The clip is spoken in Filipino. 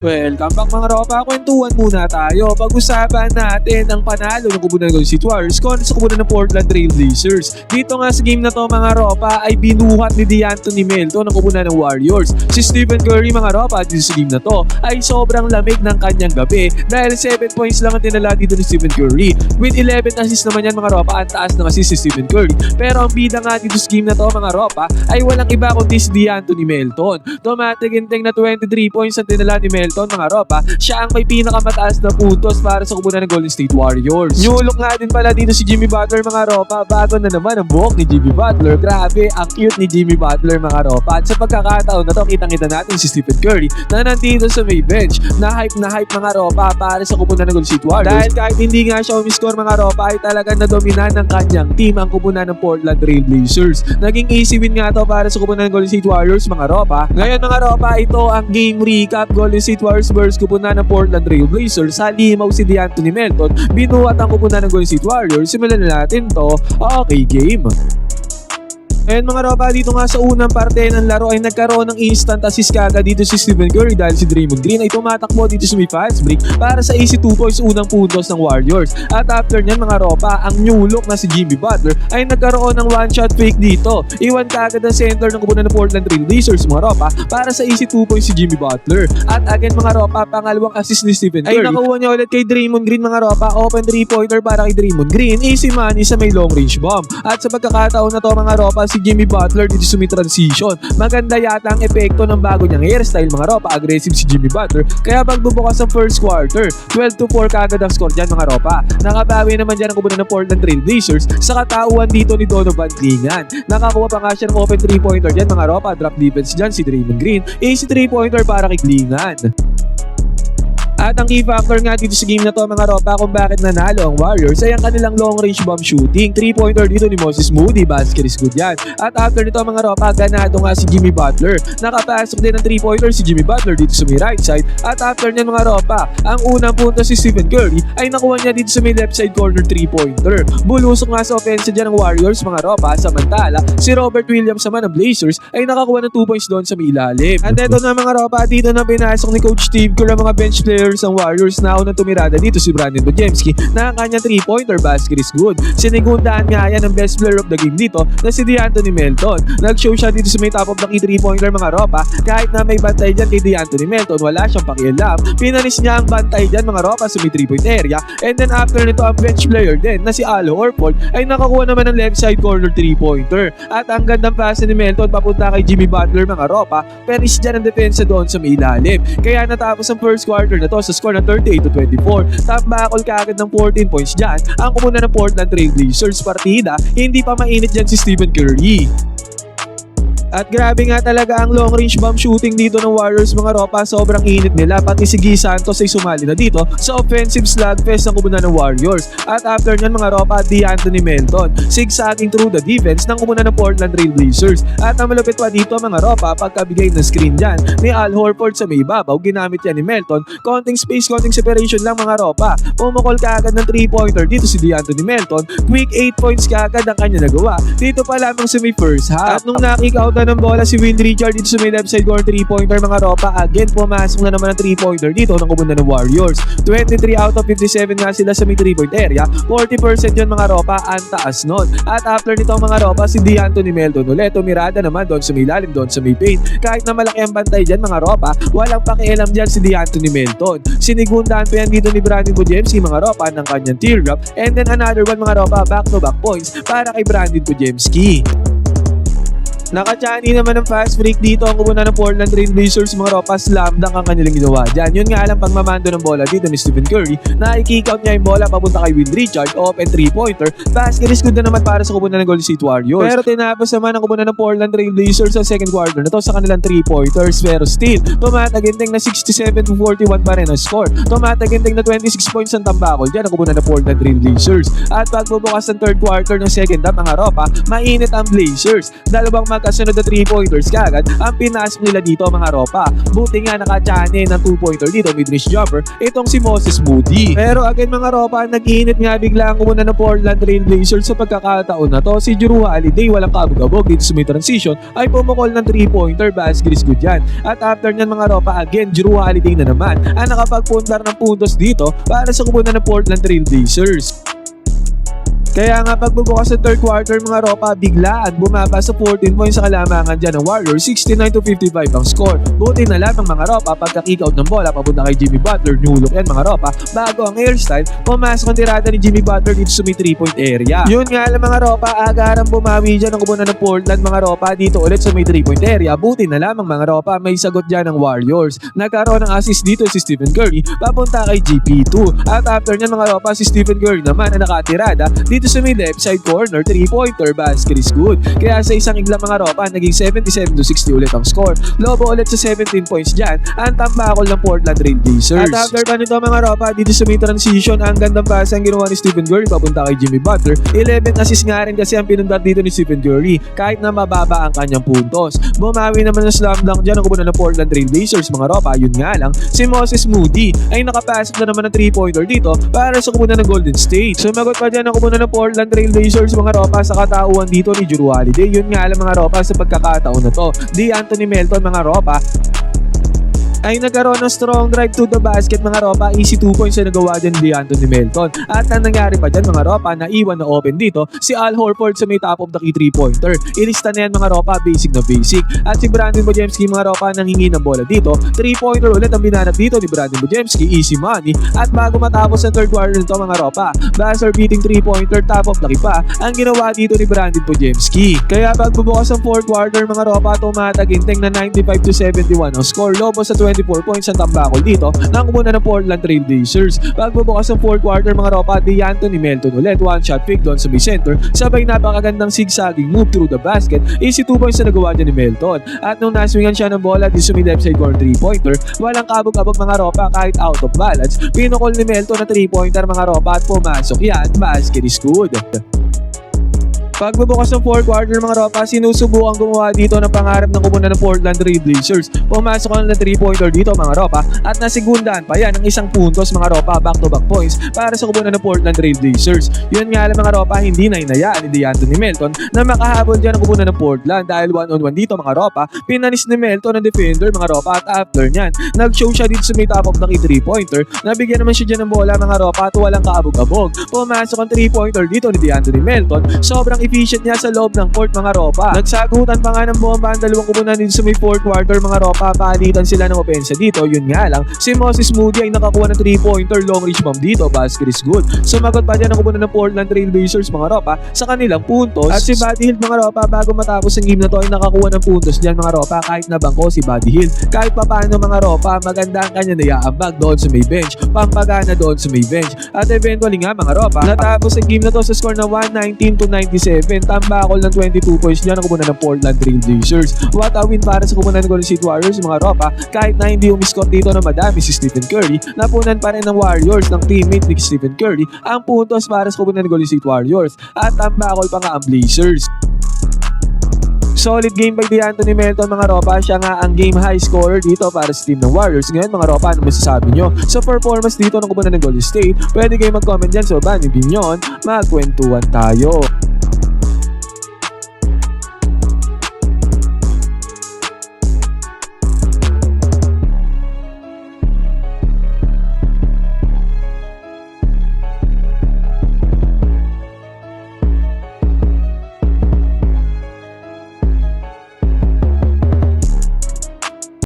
Welcome back mga ropa, kwentuhan muna tayo. Pag-usapan natin ang panalo ng kubunan ng Golden State Warriors kontra sa kubunan ng Portland Trail Blazers. Dito nga sa game na to mga ropa ay binuhat ni De'Anthony Melton ng kubunan ng Warriors. Si Stephen Curry mga ropa dito sa game na to ay sobrang lamig ng kanyang gabi dahil 7 points lang ang tinala dito ni Stephen Curry. With 11 assists naman yan mga ropa, ang taas ng assist si Stephen Curry. Pero ang bida nga dito sa game na to mga ropa ay walang iba kundi si De'Anthony Melton. Tumatiginteng na 23 points ang tinala ni Melton mga ropa, siya ang may pinakamataas na puntos para sa kubunan ng Golden State Warriors. New look nga din pala dito si Jimmy Butler mga ropa, bago na naman ang buhok ni Jimmy Butler. Grabe, ang cute ni Jimmy Butler mga ropa. At sa pagkakataon na to, kitang-kita natin si Stephen Curry na nandito sa may bench, na hype mga ropa para sa kubunan ng Golden State Warriors. Dahil kahit hindi nga siya umiscore mga ropa, ay talagang nadominan ng kanyang team ang kubunan ng Portland Trail Blazers. Naging easy win nga to para sa kubunan ng Golden State Warriors mga ropa. Ngayon mga ropa, ito ang game recap. Golden State Warriors versus kupunan ng Portland Trail Blazers. Sa limaw si De'Anthony Melton, binuhat ang kupunan ng Golden State Warriors. Simulan na natin to. Okay, game. And mga ropa, dito nga sa unang parte ng laro ay nagkaroon ng instant assist kaga dito si Stephen Curry dahil si Draymond Green ay tumatakbo dito sa may fast break para sa easy 2 points unang puntos ng Warriors. At after nyan mga ropa, ang new look na si Jimmy Butler ay nagkaroon ng one shot fake dito. Iwan kaagad ang center ng kupunan ng Portland Trail Blazers mga ropa para sa easy 2 points si Jimmy Butler. At again mga ropa, pangalawang assist ni Stephen Curry ay nakuha niya ulit kay Draymond Green mga ropa. Open 3-pointer para kay Draymond Green, easy money sa may long range bomb. At sa pagkakataon na to mga ropa, si Jimmy Butler dito sa may transition, maganda yata ang epekto ng bago niyang hairstyle mga ropa. Aggressive si Jimmy Butler, kaya pagbubukas ng first quarter 12-4 kagad ang score dyan mga ropa. Nakabawi naman dyan ang kubunan ng Portland Trail Blazers sa katauhan dito ni Donovan Clingan. Nakakuha pa nga siya ng open 3-pointer dyan mga ropa. Drop defense dyan si Draymond Green, easy 3-pointer para kay Clingan. At ang key factor nga dito sa game na to mga ropa kung bakit nanalo ang Warriors ay ang kanilang long range bomb shooting. 3-pointer dito ni Moses Moody, basket is good yan. At after nito mga ropa, ganado nga si Jimmy Butler. Nakapasok din ng 3-pointer si Jimmy Butler dito sa may right side. At after nyan mga ropa, ang unang punto si Stephen Curry ay nakuha niya dito sa may left side corner 3-pointer. Bulusok nga sa offensive dyan ng Warriors mga ropa. Samantala, si Robert Williams naman ng Blazers ay nakakuha ng 2 points doon sa may ilalim. At eto na mga ropa, dito na pinasok ni Coach Steve Kerr ang mga bench players ang Warriors na unang tumirada dito si Brandon Bujemski na ang kanyang 3-pointer basket is good. Sinigundaan nga yan ang best player of the game dito na si De'Anthony Melton. Nag-show siya dito sa may top of the key 3-pointer mga ropa. Kahit na may bantay dyan kay De'Anthony Melton, wala siyang pakialam. Pinanis niya ang bantay dyan mga ropa sa may 3-point area. And then after nito ang bench player din na si Al Horford ay nakakuha naman ng left side corner 3-pointer. At ang gandang pass ni Melton papunta kay Jimmy Butler mga ropa. Peris dyan ang depensa doon sa may ilalim. Kaya natapos ang first quarter na to sa score na 38-24. Top bakol kaagad ng 14 points dyan ang kupunan ng Portland Trail Blazers. Partida, hindi pa mainit dyan si Stephen Curry. At grabe nga talaga ang long range bomb shooting dito ng Warriors mga ropa. Sobrang init nila. Pati si Guy Santos ay sumali na dito sa offensive slugfest ng kubunan ng Warriors. At after nyan mga ropa, De'Anthony Melton zigzagging through the defense ng kubunan ng Portland Trail Blazers. At ang malupit pa dito mga ropa, pagkabigay ng screen dyan ni Al Horford sa may ibabaw, ginamit yan ni Melton. Konting space, konting separation lang mga ropa. Pumukol kaagad ng 3-pointer dito si De'Anthony Melton. Quick 8 points kaagad ang kanya nagawa dito pa lamang sa may first half. At nung na-kick out ng bola si Win Richard dito sa may left side corner 3-pointer mga ropa, again pumasok na naman ang 3-pointer dito ng kubunan ng Warriors. 23 out of 57 nga sila sa may 3-point area, 40% yun mga ropa, ang taas nun. At after nito mga ropa, si De'Anthony Melton ulit tumirada naman doon sa may lalim, doon sa may paint. Kahit na malaki ang bantay dyan mga ropa, walang pakialam dyan si De'Anthony Melton. Sinigundaan pa yan dito ni Brandon Bujemski mga ropa ng kanyang teardrop, and then another one mga ropa, back-to-back points para kay Brandon Bujemski. Nakachani naman ng fast break dito ang kubunan ng Portland Trail Blazers mga ropa. Slam dunk ang kanilang ginawa dyan. Yun nga lang pagmamando ng bola dito ni Stephen Curry na i-kick out niya yung bola papunta kay Win Richard. Open 3-pointer. Basket is good na naman para sa kubunan ng Golden State Warriors. Pero tinapos naman ang kubunan ng Portland Trail Blazers sa second quarter na to sa kanilang 3-pointers. Pero still, tumataginting na 67-41 pa rin ang score. Tumataginting na 26 points ang tambakol dyan ang kubunan ng Portland Trail Blazers. At pagbubukas ng third quarter ng second half mga ropa, mainit ang Blazers. Dalawang magkasunod na 3-pointers kagad ang pinasok nila dito mga ropa. Buti nga nakachane ng 2-pointer dito mid-range jumper itong si Moses Moody. Pero again mga ropa, nag-iinit nga bigla ang kumuna ng Portland Trail Blazers sa pagkakataon na to. Si Jrue Holiday walang kabog-abog dito sa may transition ay pumukol ng 3-pointer, basket is good yan. At after nyan mga ropa, again Jrue Holiday na naman ang nakapagpuntar ng puntos dito para sa kumuna ng Portland Trail Blazers. Kaya nga pagbubukas sa third quarter mga ropa, biglaan bumaba sa 14 points sa kalamangan dyan ng Warriors, 69-55 ang score. Buti na lang ng mga ropa pagka-kick out ng bola papunta kay Jimmy Butler, nulok yan mga ropa, bago ang hairstyle, pumasok ang tirada ni Jimmy Butler dito sa may 3-point area. Yun nga lang mga ropa, agarang bumawi dyan ang kubunan ng Portland mga ropa dito ulit sa may 3-point area. Buti na lamang mga ropa, may sagot dyan ng Warriors. Nagkaroon ng assist dito si Stephen Curry papunta kay GP2. At after nyan mga ropa, si Stephen Curry naman ang nakatirada dito sa may left side corner, 3-pointer, basket is good. Kaya sa isang igla mga ropa, naging 77-60 ulit ang score. Lobo ulit sa 17 points dyan ang tambakol ng Portland Trail Blazers. At after pa nito mga ropa, dito sa may transition, ang gandang pasa ang ginawa ni Stephen Curry papunta kay Jimmy Butler. 11 assist nga rin kasi ang pinundar dito ni Stephen Curry kahit na mababa ang kanyang puntos. Bumawi naman ng slam dunk dyan ang kubunan ng Portland Trail Blazers mga ropa. Yun nga lang, si Moses Moody ay nakapasok na naman ng 3-pointer dito para sa kubunan ng Golden State. Sumagot pa dyan ang kubunan ng Portland Trail Blazers mga ropa sa katauhan dito ni Jrue Holiday. Yun nga lang mga ropa, sa pagkakataon na to, Anthony Melton mga ropa ay nagkaroon ng strong drive to the basket mga ropa. Easy 2 points na nagawa dyan ni Anthony Melton. At ang nangyari pa dyan mga ropa, na iwan na open dito si Al Horford sa may top of the key 3-pointer. Ilista na yan mga ropa, basic na basic. At si Brandon Bojemski mga ropa, nanghingi ng bola dito, 3-pointer ulit ang binanap dito ni Brandon Bojemski, easy money. At bago matapos ang third quarter nito mga ropa, buzzer beating 3-pointer, top of the key pa ang ginawa dito ni Brandon Bojemski. Kaya pagbubukas ang fourth quarter mga ropa, tumataginting na 95-71 ang score. Lobo sa 24 points ang tambakol dito ng kumuna ng Portland Trail Blazers. Pagbubukas ng fourth quarter mga ropa, Anthony Melton ulit, one shot pick doon sa may center, sabay napakagandang zigzagging move through the basket. Easy 2 points na nagawa niya ni Melton. At nung naswingan siya ng bola dito sa may left side corner 3-pointer, walang kabog-abog mga ropa kahit out of balance. Pinukol ni Melton na 3-pointer mga ropa at pumasok yan, basket is good. Pagbubukas ng fourth quarter mga ropa, sinusubukan gumawa dito ng pangarap ng kumuna ng Portland Trail Blazers. Pumasok na 3-pointer dito mga ropa at nasigundaan pa yan ng isang puntos mga ropa, back-to-back points para sa kumuna ng Portland Trail Blazers. Yun nga lang mga ropa, hindi na inayaan ni Anthony Melton na makahabol dyan ang kumuna ng Portland dahil 1-on-1 dito mga ropa. Pinanis ni Melton ang defender mga ropa at after nyan, nag-show siya dito sa may top of the key 3-pointer. Nabigyan naman siya dyan ng bola mga ropa at walang kaabog-abog. Pumasok ang 3-pointer dito ni Anthony Melton. Sobrang efficient niya sa loob ng court mga ropa. Nagsagutan pa nga ng bomba ang dalawang kupunan dito sa may fourth quarter mga ropa. Palitan sila ng opensa dito. Yun nga lang, si Moses Moody ay nakakuha ng 3-pointer, long reach bomb dito, basket is good. Sumagot pa dyan ang kupunan ng Portland Trail Blazers mga ropa sa kanilang puntos. At si Buddy Hield mga ropa, bago matapos ang game na to ay nakakuha ng puntos dyan mga ropa kahit nabangko si Buddy Hield. Kahit papaano mga ropa, maganda ang kanya naiaambag doon sa may bench, pampagana doon sa may bench. At eventually nga mga ropa, natapos ang game na to sa score na 119-97. Tambakol ng 22 points niya na kumunan ng Portland Trail Blazers. What a win para sa kumunan ng Golden State Warriors mga ropa. Kahit na hindi umiskot dito na madami si Stephen Curry, napunan pa rin ng Warriors ng teammate ni Stephen Curry ang puntos para sa kumunan ng Golden State Warriors. At tambakol pa nga ang Blazers. Solid game by Anthony Melton mga ropa. Siya nga ang game high scorer dito para sa team ng Warriors. Ngayon mga ropa, ano masasabi nyo sa performance dito ng kumunan ng Golden State? Pwede kayo mag-comment dyan sa baba ni Binyon. Magkwentuhan tayo.